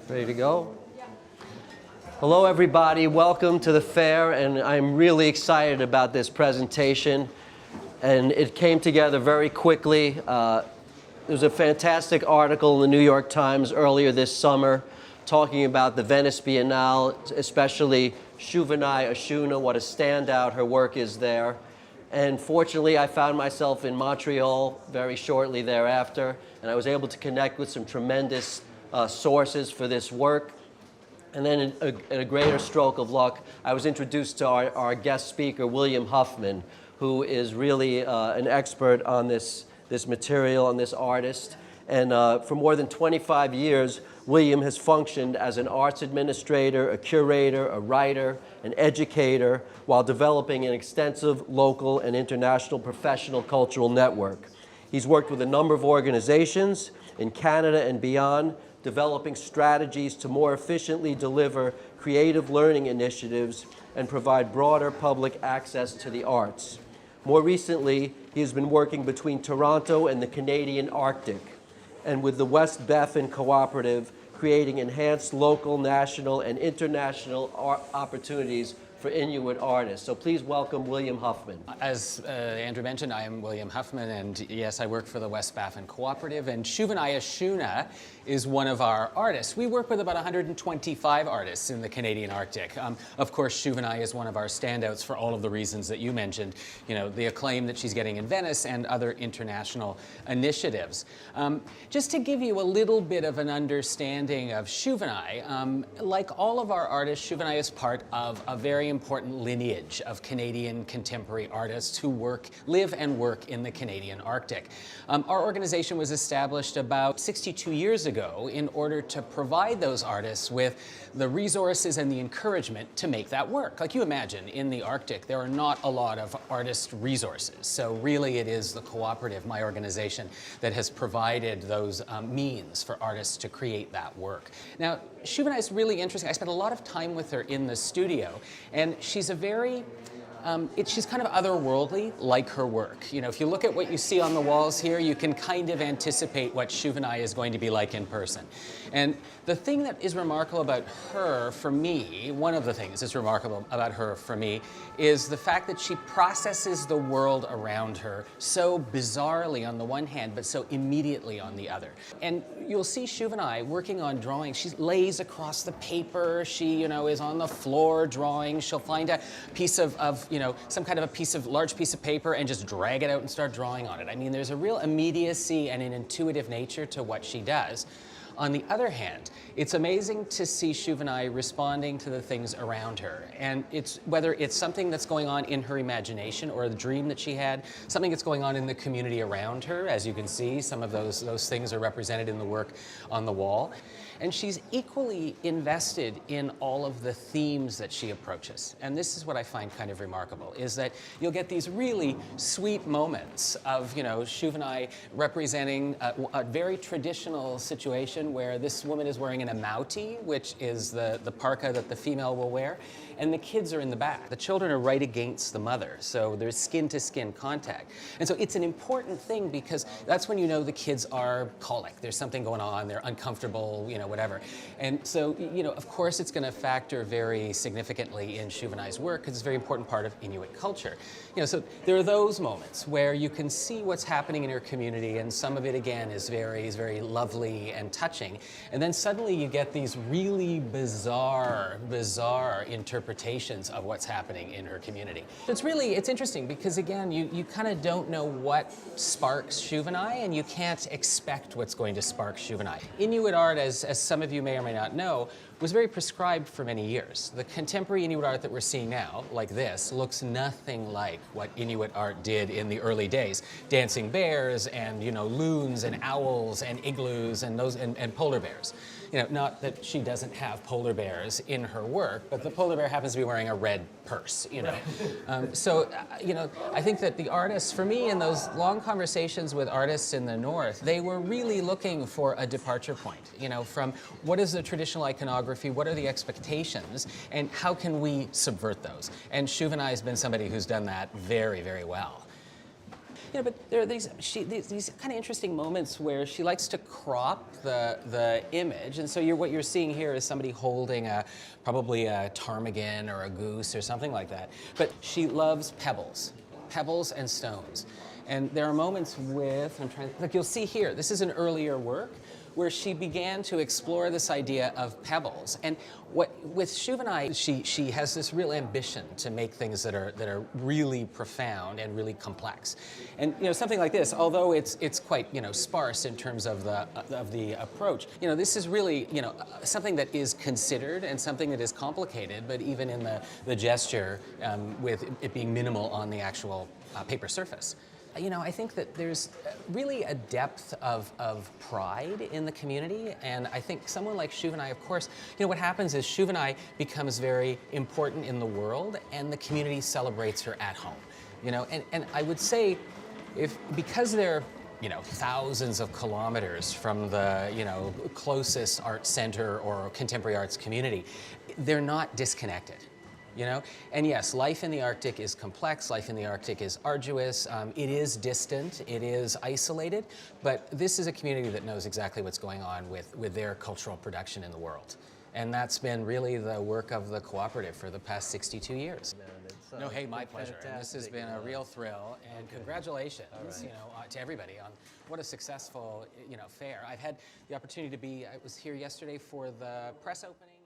Ready to go? Hello everybody, welcome to the fair, and I'm really excited about this presentation. And it came together very quickly. There was a fantastic article in the New York Times earlier this summer talking about the Venice Biennale, especially Shuvinai, Ashoona, what a standout her work is there. And fortunately, I found myself in Montreal very shortly thereafter, and I was able to connect with some tremendous sources for this work. And then in a greater stroke of luck, I was introduced to our guest speaker, William Huffman, who is really an expert on this material, on this artist. And for more than 25 years, William has functioned as an arts administrator, a curator, a writer, an educator, while developing an extensive local and international professional cultural network. He's worked with a number of organizations in Canada and beyond, developing strategies to more efficiently deliver creative learning initiatives and provide broader public access to the arts. More recently, he has been working between Toronto and the Canadian Arctic, and with the West Baffin Cooperative, creating enhanced local, national, and international opportunities for Inuit artists. So please welcome William Huffman. As Andrew mentioned, I am William Huffman, and yes, I work for the West Baffin Cooperative, and Shuvinai Ashoona is one of our artists. We work with about 125 artists in the Canadian Arctic. Of course, Shuvinai is one of our standouts for all of the reasons that you mentioned, you know, the acclaim that she's getting in Venice and other international initiatives. Just to give you a little bit of an understanding of Shuvinai, like all of our artists, Shuvinai is part of a very important lineage of Canadian contemporary artists who live and work in the Canadian Arctic. Our organization was established about 62 years ago in order to provide those artists with the resources and the encouragement to make that work. Like you imagine, in the Arctic, there are not a lot of artist resources. So really it is the cooperative, my organization, that has provided those means for artists to create that work. Now, Shuvinai is really interesting. I spent a lot of time with her in the studio, and she's a very she's kind of otherworldly, like her work. You know, if you look at what you see on the walls here, you can kind of anticipate what Shuvinai is going to be like in person. And the thing that is remarkable about her, for me, one of the things that's remarkable about her for me, is the fact that she processes the world around her so bizarrely on the one hand, but so immediately on the other. And you'll see Shuvinai working on drawing. She lays across the paper. She, you know, is on the floor drawing. She'll find a piece of you know, some kind of large piece of paper and just drag it out and start drawing on it. I mean, there's a real immediacy and an intuitive nature to what she does. On the other hand, it's amazing to see Shuvinai responding to the things around her. And whether it's something that's going on in her imagination or the dream that she had, something that's going on in the community around her. As you can see, some of those things are represented in the work on the wall. And she's equally invested in all of the themes that she approaches. And this is what I find kind of remarkable, is that you'll get these really sweet moments of, you know, Shuvinai representing a very traditional situation where this woman is wearing an amauti, which is the parka that the female will wear, and the kids are in the back. The children are right against the mother, so there's skin-to-skin contact. And so it's an important thing because that's when you know the kids are colic. There's something going on, they're uncomfortable, you know, whatever. And so, you know, of course it's going to factor very significantly in Shuvinai's work because it's a very important part of Inuit culture. You know, so there are those moments where you can see what's happening in your community, and some of it, again, is very lovely and touching. And then suddenly you get these really bizarre interpretations of what's happening in her community. It's interesting because, again, you kind of don't know what sparks Shuvinai, and you can't expect what's going to spark Shuvinai. Inuit art, as some of you may or may not know, was very prescribed for many years. The contemporary Inuit art that we're seeing now, like this, looks nothing like what Inuit art did in the early days. Dancing bears and, you know, loons and owls and igloos and polar bears. You know, not that she doesn't have polar bears in her work, but the polar bear happens to be wearing a red purse, you know. You know, I think that the artists, for me, in those long conversations with artists in the North, they were really looking for a departure point, you know, from what is the traditional iconography, what are the expectations, and how can we subvert those? And Shuvinai has been somebody who's done that very well. But there are these kind of interesting moments where she likes to crop the image, and so what you're seeing here is somebody holding probably a ptarmigan or a goose or something like that. But she loves pebbles and stones. And there are moments like you'll see here, this is an earlier work where she began to explore this idea of pebbles. And with Shuvinai, she has this real ambition to make things that are really profound and really complex. And something like this, although it's quite sparse in terms of the approach, this is really something that is considered and something that is complicated, but even in the gesture, with it being minimal on the actual paper surface. I think that there's really a depth of pride in the community, and I think someone like Shuvinai, of course, what happens is Shuvinai becomes very important in the world, and the community celebrates her at home. And I would say, because they're thousands of kilometers from the closest art center or contemporary arts community, they're not disconnected. And yes, life in the Arctic is complex, life in the Arctic is arduous, it is distant, it is isolated, but this is a community that knows exactly what's going on with their cultural production in the world. And that's been really the work of the cooperative for the past 62 years. No, hey, my pleasure. And this has been a real thrill, and congratulations, to everybody on what a successful, fair. I've had the opportunity I was here yesterday for the press opening.